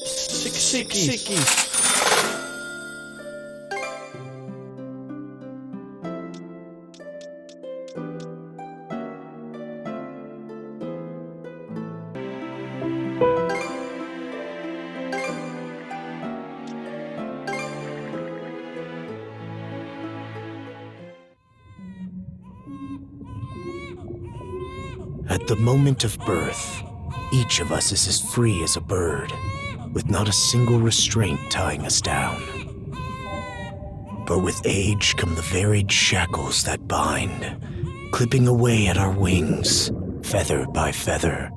Siki. At the moment of birth, each of us is as free as a bird, with not a single restraint tying us down. But with age come the varied shackles that bind, clipping away at our wings, feather by feather.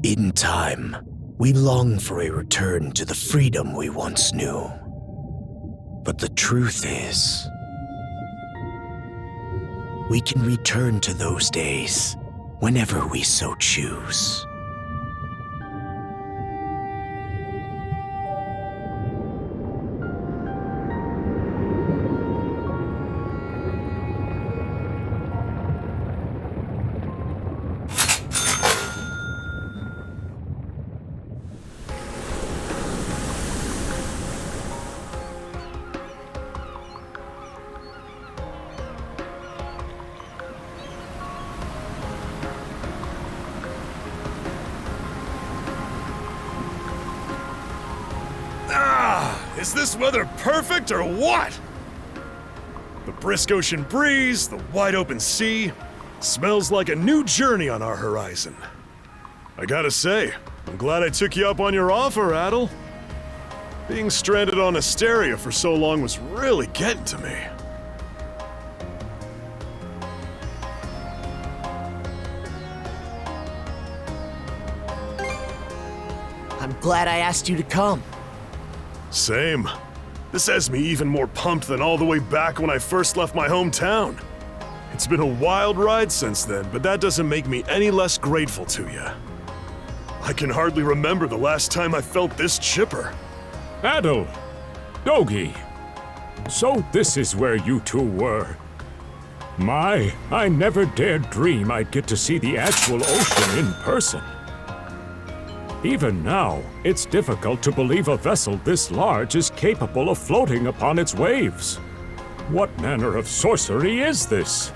In time, we long for a return to the freedom we once knew. But the truth is, we can return to those days whenever we so choose. Is this weather perfect or what? The brisk ocean breeze, the wide open sea, smells like a new journey on our horizon. I gotta say, I'm glad I took you up on your offer, Adol. Being stranded on Asteria for so long was really getting to me. I'm glad I asked you to come. Same. This has me even more pumped than all the way back when I first left my hometown. It's been a wild ride since then, but that doesn't make me any less grateful to you. I can hardly remember the last time I felt this chipper. Adol! Dogi! So this is where you two were. My, I never dared dream I'd get to see the actual ocean in person. Even now, it's difficult to believe a vessel this large is capable of floating upon its waves. What manner of sorcery is this?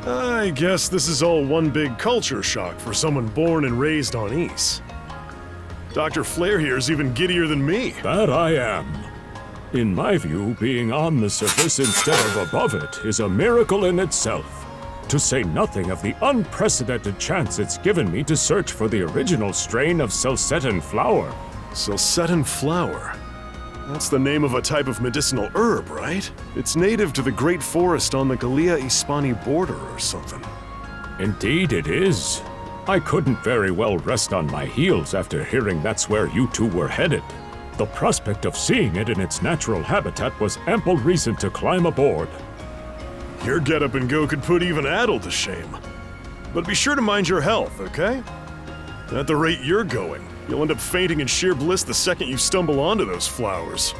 I guess this is all one big culture shock for someone born and raised on Ys. Dr. Flair here's even giddier than me. That I am. In my view, being on the surface instead of above it is a miracle in itself. To say nothing of the unprecedented chance it's given me to search for the original strain of Selcetan flower. Selcetan flower? That's the name of a type of medicinal herb, right? It's native to the Great Forest on the Gallia-Hispani border or something. Indeed it is. I couldn't very well rest on my heels after hearing that's where you two were headed. The prospect of seeing it in its natural habitat was ample reason to climb aboard. Your get-up and go could put even Adol to shame. But be sure to mind your health, okay? At the rate you're going, you'll end up fainting in sheer bliss the second you stumble onto those flowers.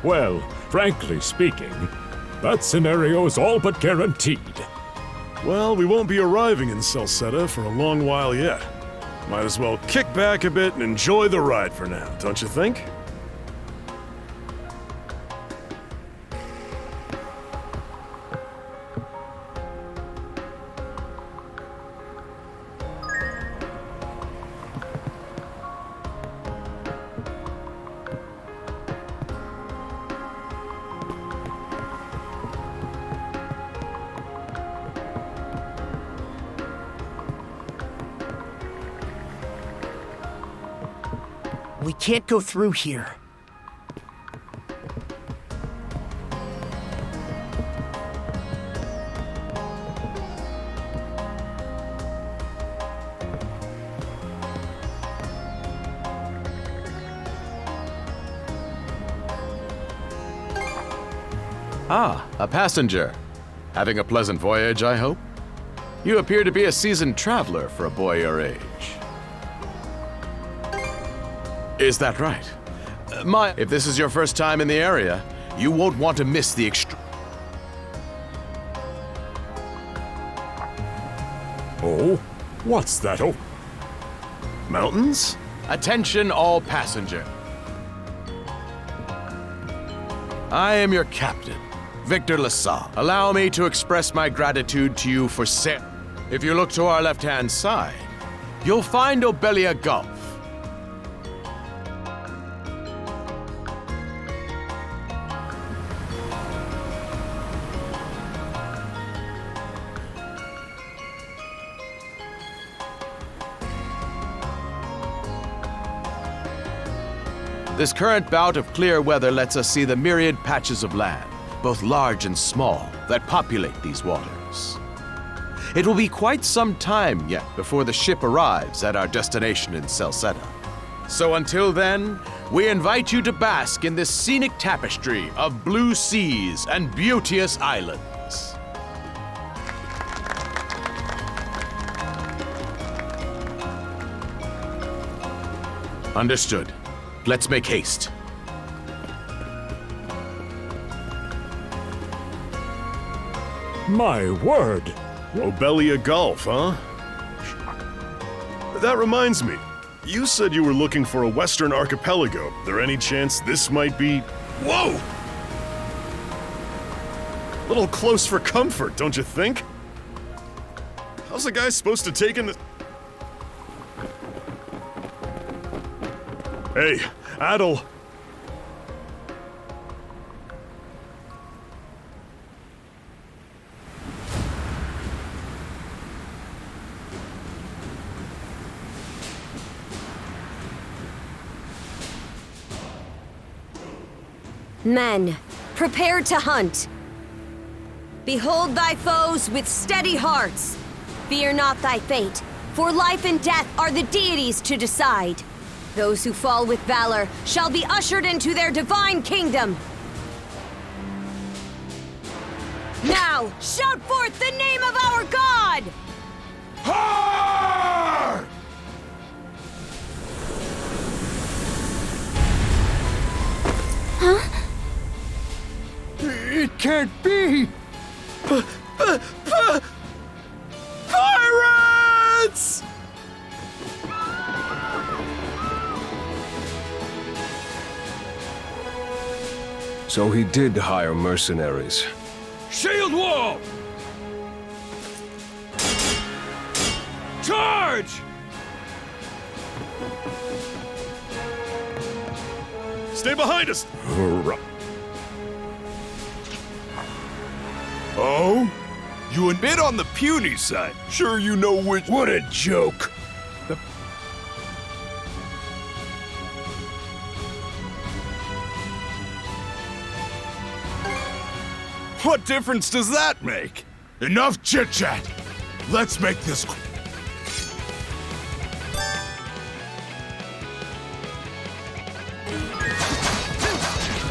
Well, frankly speaking, that scenario is all but guaranteed. Well, we won't be arriving in Selceta for a long while yet. Might as well kick back a bit and enjoy the ride for now, don't you think? We can't go through here. Ah, a passenger. Having a pleasant voyage, I hope? You appear to be a seasoned traveler for a boy your age. Is that right? If this is your first time in the area, you won't want to miss the Oh? What's that? Oh, Mountains? Attention all passenger. I am your captain, Victor LaSalle. Allow me to express my gratitude to you for If you look to our left-hand side, you'll find Obelia Gulf. This current bout of clear weather lets us see the myriad patches of land, both large and small, that populate these waters. It will be quite some time yet before the ship arrives at our destination in Salsetta. So until then, we invite you to bask in this scenic tapestry of blue seas and beauteous islands. Understood. Let's make haste. My word! Obelia Gulf, huh? That reminds me. You said you were looking for a western archipelago. There any chance this might be... Whoa! Little close for comfort, don't you think? How's a guy supposed to take in the... Hey, Adol. Men, prepare to hunt. Behold thy foes with steady hearts. Fear not thy fate, for life and death are the deities to decide. Those who fall with valor shall be ushered into their divine kingdom. Now, shout forth the name of our God! Har! Huh? It can't be! Pirates! So he did hire mercenaries. Shield wall! Charge! Stay behind us! Oh? You admit on the puny side. Sure you know which... What a joke! What difference does that make? Enough chit-chat! Let's make this...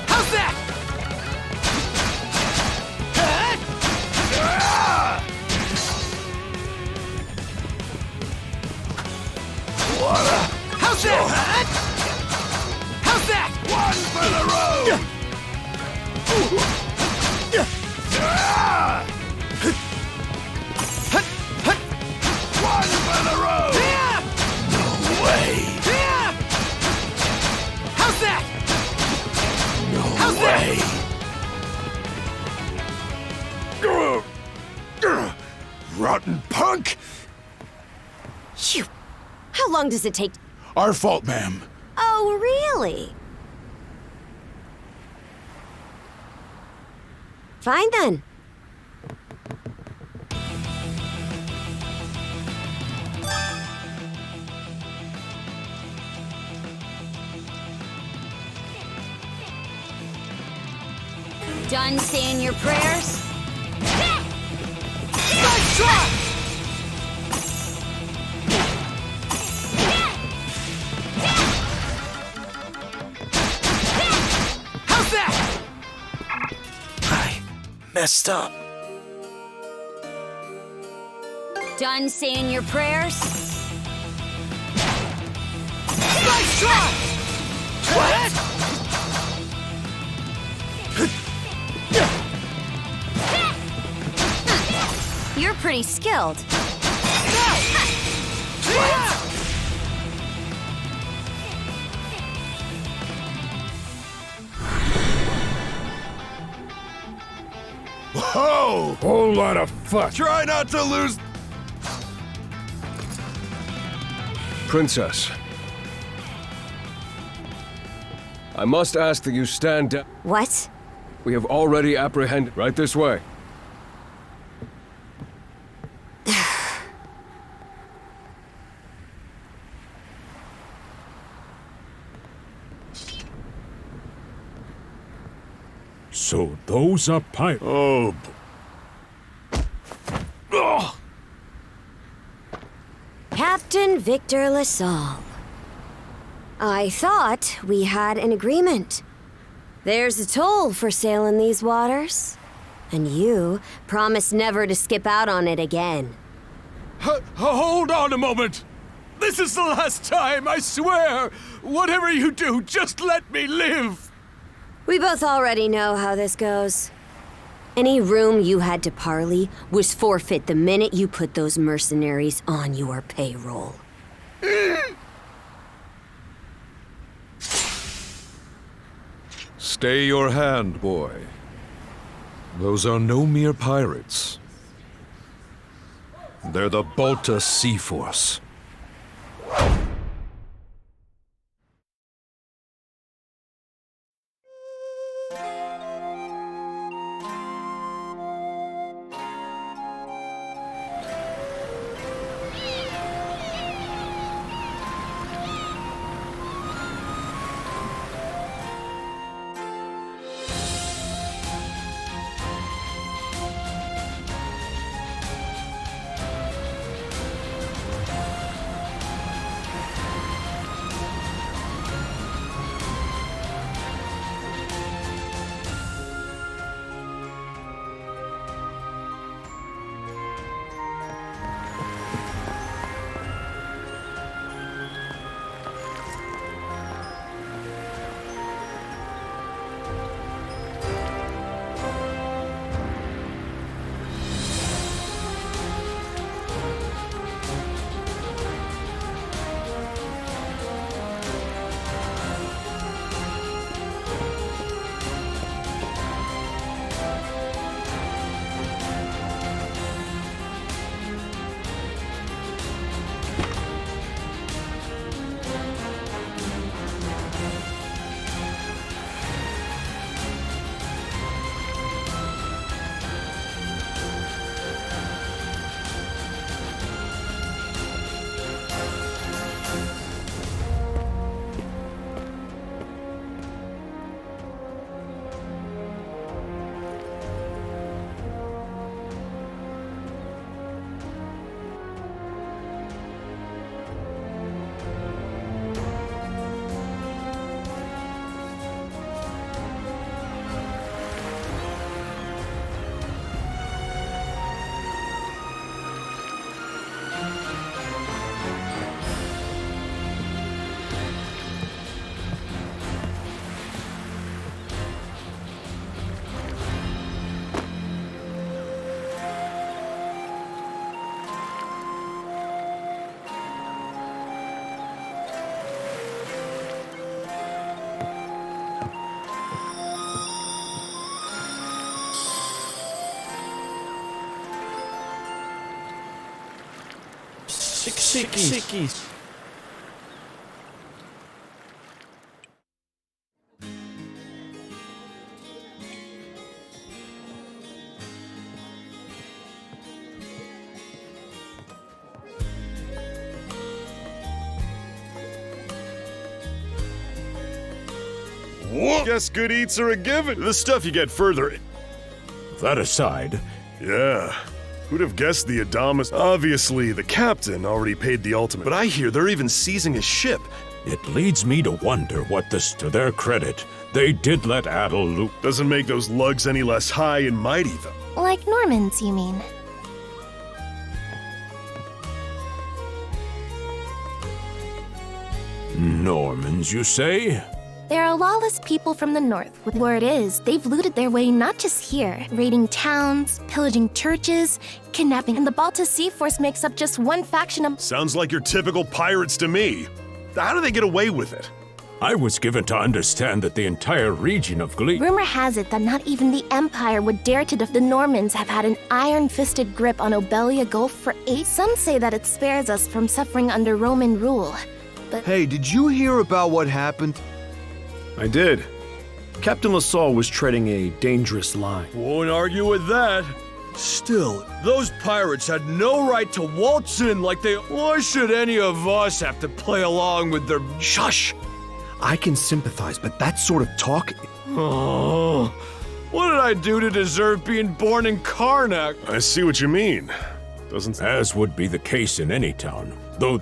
How's that? How's that? How's that? One for the road! One for the road! No way! How's that? No How's way! Rotten punk! Phew. How long does it take? Our fault, ma'am. Oh, really? Fine then. Done saying your prayers? Nice try! How's that? I messed up. Done saying your prayers? Nice try! What? You're pretty skilled. ho! Whole lot of fuss. Try not to lose. Princess. I must ask that you stand down. What? We have already apprehended. Right this way. So those are pirates. Oh, Ugh. Captain Victor LaSalle. I thought we had an agreement. There's a toll for sailing these waters. And you promised never to skip out on it again. Hold on a moment. This is the last time, I swear. Whatever you do, just let me live. We both already know how this goes. Any room you had to parley was forfeit the minute you put those mercenaries on your payroll. Stay your hand, boy. Those are no mere pirates. They're the Balta Sea Force. Sickies. what? Guess good eats are a given. The stuff you get further. That aside, Yeah. Who'd have guessed the Adamas? Obviously, the captain already paid the ultimate, but I hear they're even seizing his ship. it leads me to wonder what this, to their credit, they did let Adol loot. Doesn't make those lugs any less high and mighty, though. Like Normans, you mean? Normans, you say? They're a lawless people from the north. Word is, they've looted their way not just here, raiding towns, pillaging churches, kidnapping, and the Balta Sea Force makes up just one faction of— Sounds like your typical pirates to me. How do they get away with it? I was given to understand that the entire region of Glee... Rumor has it that not even the Empire would dare to the Normans have had an iron-fisted grip on Obelia Gulf for 8. Some say that it spares us from suffering under Roman rule. But Hey, did you hear about what happened? I did. Captain LaSalle was treading a dangerous line. Won't argue with that. Still, those pirates had no right to waltz in like they... Why should any of us have to play along with their... Shush! I can sympathize, but that sort of talk... Oh, what did I do to deserve being born in Karnak? I see what you mean. Doesn't... As would be the case in any town, though...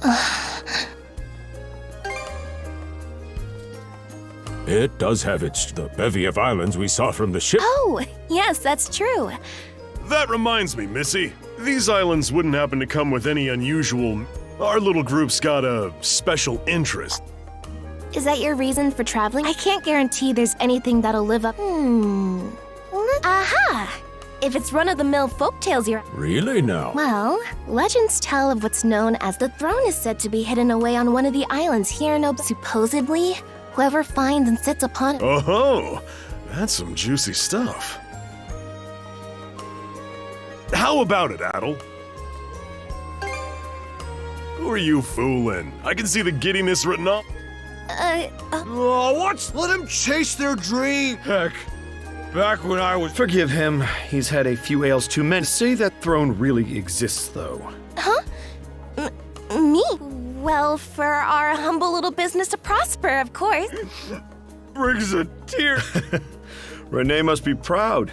It does have the bevy of islands we saw from the ship. oh, yes, that's true. That reminds me, Missy. These islands wouldn't happen to come with any unusual... Our little group's got a special interest. Is that your reason for traveling? I can't guarantee there's anything that'll live up. Aha! If it's run-of-the-mill folktales you're... Really now? Well, legends tell of what's known as the throne is said to be hidden away on one of the islands here in Supposedly, whoever finds and sits upon it... Oh, that's some juicy stuff. How about it, Adol? Who are you fooling? I can see the giddiness written up. Oh, what? Let them chase their dream. Heck, back when I was... Forgive him. He's had a few ales too many. Say that throne really exists, though. Huh? Me? Well, for our humble little business to prosper, of course. Brings a tear. Renee must be proud.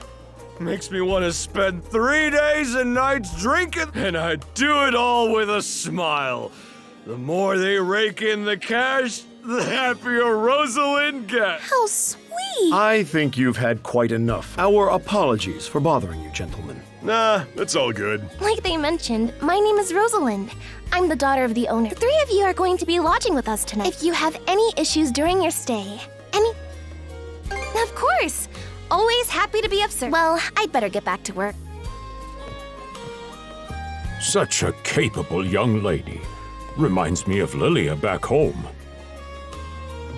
Makes me want to spend 3 days and nights drinking, and I do it all with a smile. The more they rake in the cash, the happier Rosalind gets. How sweet! I think you've had quite enough. Our apologies for bothering you, gentlemen. Nah, it's all good. Like they mentioned, my name is Rosalind. I'm the daughter of the owner. The 3 of you are going to be lodging with us tonight. If you have any issues during your stay, Of course! Always happy to be of service. Well, I'd better get back to work. Such a capable young lady. Reminds me of Lilia back home.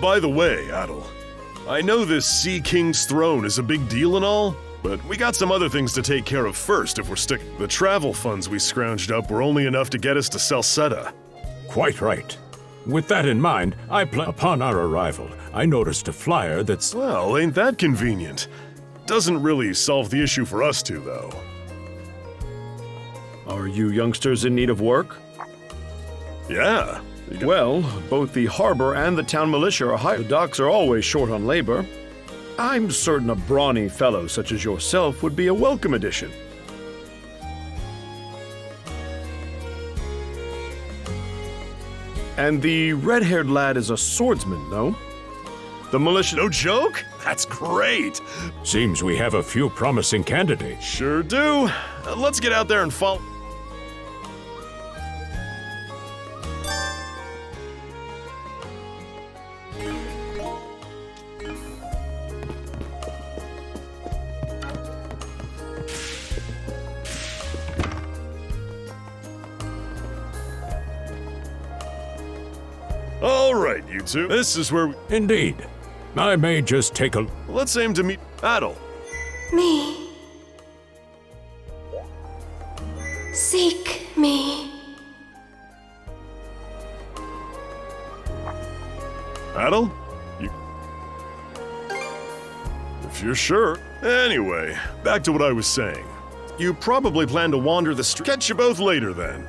By the way, Adol, I know this Sea King's throne is a big deal and all, but we got some other things to take care of first if we're sticking. The travel funds we scrounged up were only enough to get us to Salsetta. Quite right. With that in mind, upon our arrival, I noticed a flyer that's... Well, ain't that convenient? Doesn't really solve the issue for us two, though. Are you youngsters in need of work? Yeah. Well, both the harbor and the town militia are hired. The docks are always short on labor. I'm certain a brawny fellow such as yourself would be a welcome addition. And the red-haired lad is a swordsman, no? The militia... No joke? That's great! Seems we have a few promising candidates. Sure do. Let's get out there and follow... All right, you two. This is where we... Indeed. I may just take a... Let's aim to meet Adol. Me. Seek me. Adol? You... If you're sure. Anyway, back to what I was saying. You probably plan to wander the street. Catch you both later, then.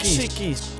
Sickies.